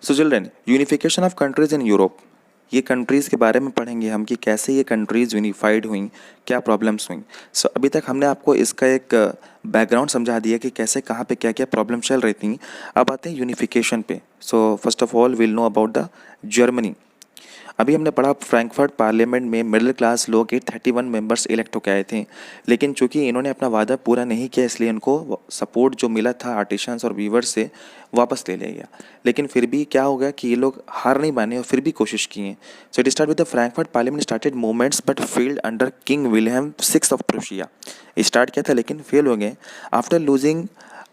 So children, unification of countries in Europe, ये countries के बारे में पढ़ेंगे हम कि कैसे ये कंट्रीज़ यूनिफाइड हुई, क्या प्रॉब्लम्स हुई। सो अभी तक हमने आपको इसका एक बैकग्राउंड समझा दिया कि कैसे कहाँ पे क्या क्या प्रॉब्लम चल रही थी। अब आते हैं यूनिफिकेशन पे। So first of all will know about the Germany. अभी हमने पढ़ा फ्रैंकफर्ट पार्लियामेंट में मिडिल क्लास लोग 831 मेंबर्स इलेक्ट होकर आए थे, लेकिन चूंकि इन्होंने अपना वादा पूरा नहीं किया इसलिए इनको सपोर्ट जो मिला था आर्टिशंस और वीवर्स से वापस ले लिया गया। लेकिन फिर भी क्या हो गया कि ये लोग हार नहीं माने और फिर भी कोशिश किए। So it start with the Frankfurt parliament started movements but failed under king William 6 of Prussia. Start किया था लेकिन फेल हो गए। After losing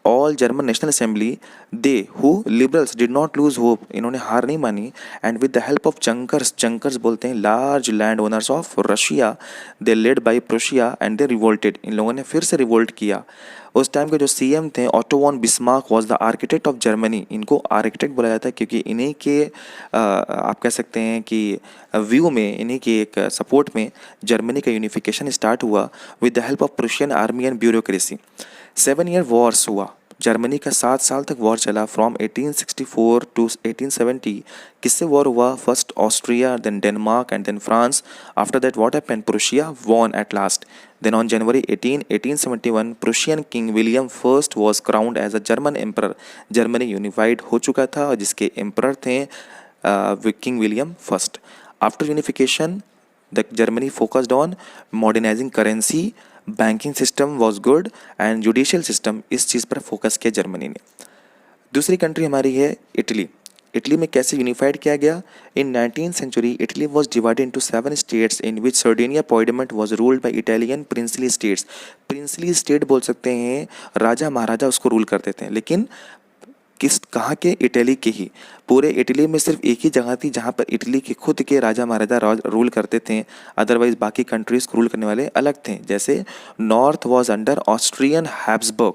all German national assembly they who liberals did not lose hope, इन्होंने हार नहीं मानी। And with the help of Junkers, Junkers बोलते हैं large land owners of Russia, they led by Prussia and they revolted, इन लोगों ने फिर से रिवोल्ट किया। उस टाइम के जो सीएम थे Otto von Bismarck was the architect of Germany, इनको आर्किटेक्ट बोला जाता है क्योंकि इन्हीं के आप कह सकते हैं कि व्यू में, इन्हीं के एक सपोर्ट में जर्मनी का यूनिफिकेशन स्टार्ट हुआ with the help of Prussian army and bureaucracy. 7 year Wars हुआ, जर्मनी का 7 साल तक वॉर चला फ्रॉम 1864 टू 1870। किससे वॉर हुआ? First Austria, then Denmark and then France. After that what happened? Prussia won at last. Then on January 18, 1871 Prussian king William first was crowned as a German emperor. Germany unified हो चुका था और जिसके emperor थे king William first. After unification the Germany focused on modernising currency, banking system was good and judicial system, इस चीज़ पर focus किया जर्मनी ने। दूसरी कंट्री हमारी है इटली। इटली में कैसे यूनिफाइड किया गया? In 19th century Italy was divided into 7 states in which Sardinia Piedmont was ruled by Italian princely states. Princely state बोल सकते हैं, राजा महाराजा उसको रूल करते थे, लेकिन किस कहाँ के? इटली के ही। पूरे इटली में सिर्फ एक ही जगह थी जहाँ पर इटली के खुद के राजा महाराजा रूल करते थे, अदरवाइज बाकी कंट्रीज को रूल करने वाले अलग थे। जैसे north was under Austrian Habsburg,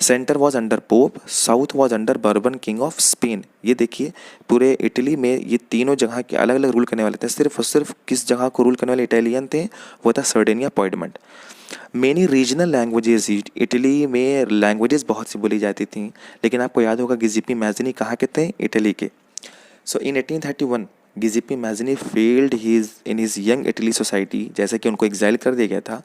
centre was under pope, south was under bourbon king of Spain. ये देखिए पूरे इटली में ये तीनों जगह के अलग अलग रूल करने वाले थे, सिर्फ और सिर्फ किस जगह को रूल करने वाले इटालियन थे? वो था सर्डेनिया पॉइडमेंट। मेनी रीजनल लैंग्वेजेस, इटली में लैंग्वेजेस बहुत सी बोली जाती थी, लेकिन आपको याद होगा गिजिप्पी मैज़नी कहाँ के थे? इटली के। So in 1831 Giuseppe Mazzini failed in his young Italy society, जैसे कि उनको एग्जाइल कर दिया गया था।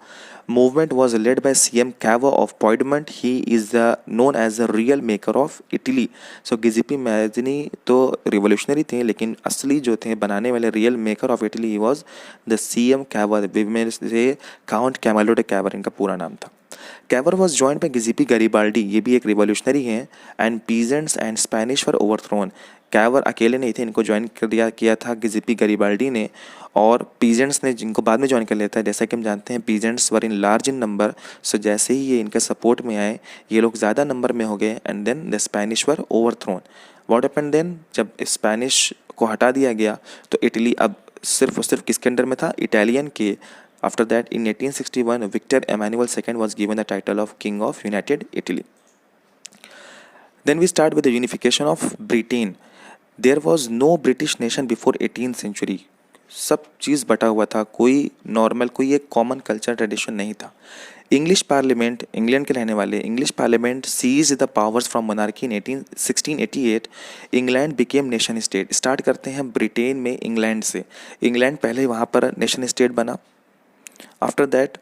Movement was led by CM Cavour of Piedmont, he is the known as the real maker of Italy. So Giuseppe Mazzini तो revolutionary थे, लेकिन असली जो थे बनाने वाले real maker of Italy he was the CM Cavour, से Count Camillo de Cavour इनका पूरा नाम था। कैवर वॉज ज्वाइंड बाय गिजिप्पी गरीबाल्डी, ये भी एक रिवोल्यूशनरी हैं, and peasants and Spanish were overthrown. Cavour अकेले नहीं थे, इनको ज्वाइन कर दिया किया था गिजिप्पी गरीबाल्डी ने, और पीजेंट्स ने जिनको बाद में ज्वाइन कर लिया था। जैसा कि हम जानते हैं peasants were in large in number, so जैसे ही ये इनके सपोर्ट में आए ये लोग ज़्यादा नंबर में हो गए, and then the Spanish were overthrown. What happened then? जब स्पेनिश को हटा दिया गया तो इटली अब सिर्फ और सिर्फ किसके अंडर में था? इटालियन के। After that, in 1861, Victor Emmanuel II was given the title of King of United Italy. Then we start with the unification of Britain. There was no British nation before 18th century. सब चीज़ बटा हुआ था, कोई normal, कोई एक common culture tradition नहीं था। English parliament, England के रहने वाले English parliament seize the powers from monarchy in 1688। England became nation state. Start करते हैं ब्रिटेन में इंग्लैंड से। इंग्लैंड पहले वहाँ पर नेशन स्टेट बना। After that,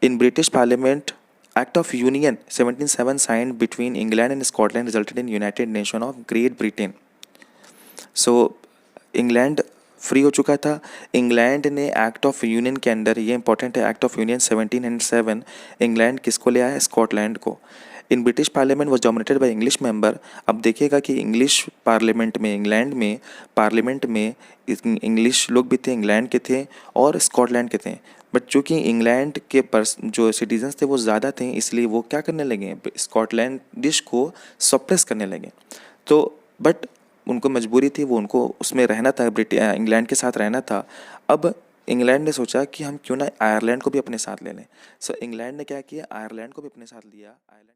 in British Parliament, Act of Union 1707 signed between England and Scotland resulted in United Nation of Great Britain. So, England free हो चुका था। इंग्लैंड ने एक्ट ऑफ यूनियन के अंदर, ये इंपॉर्टेंट है, एक्ट ऑफ यूनियन 1707 इंग्लैंड किसको ले आया? स्कॉटलैंड को। In British parliament was dominated by English member. अब देखिएगा कि इंग्लिश पार्लियामेंट में, इंग्लैंड में पार्लियामेंट में इंग्लिश लोग भी थे, इंग्लैंड के थे और स्कॉटलैंड के थे। बट चूँकि इंग्लैंड के जो सिटीजन्स थे वो ज़्यादा थे, इसलिए वो क्या करने लगे? स्कॉटलैंडिश को सप्रेस करने लगे। तो बट उनको मजबूरी थी, वो उनको उसमें रहना था, इंग्लैंड के साथ रहना था। अब इंग्लैंड ने सोचा कि हम क्यों ना आयरलैंड को भी अपने साथ ले लें। सो इंग्लैंड ने क्या किया? आयरलैंड को भी अपने साथ लिया। आयरलैंड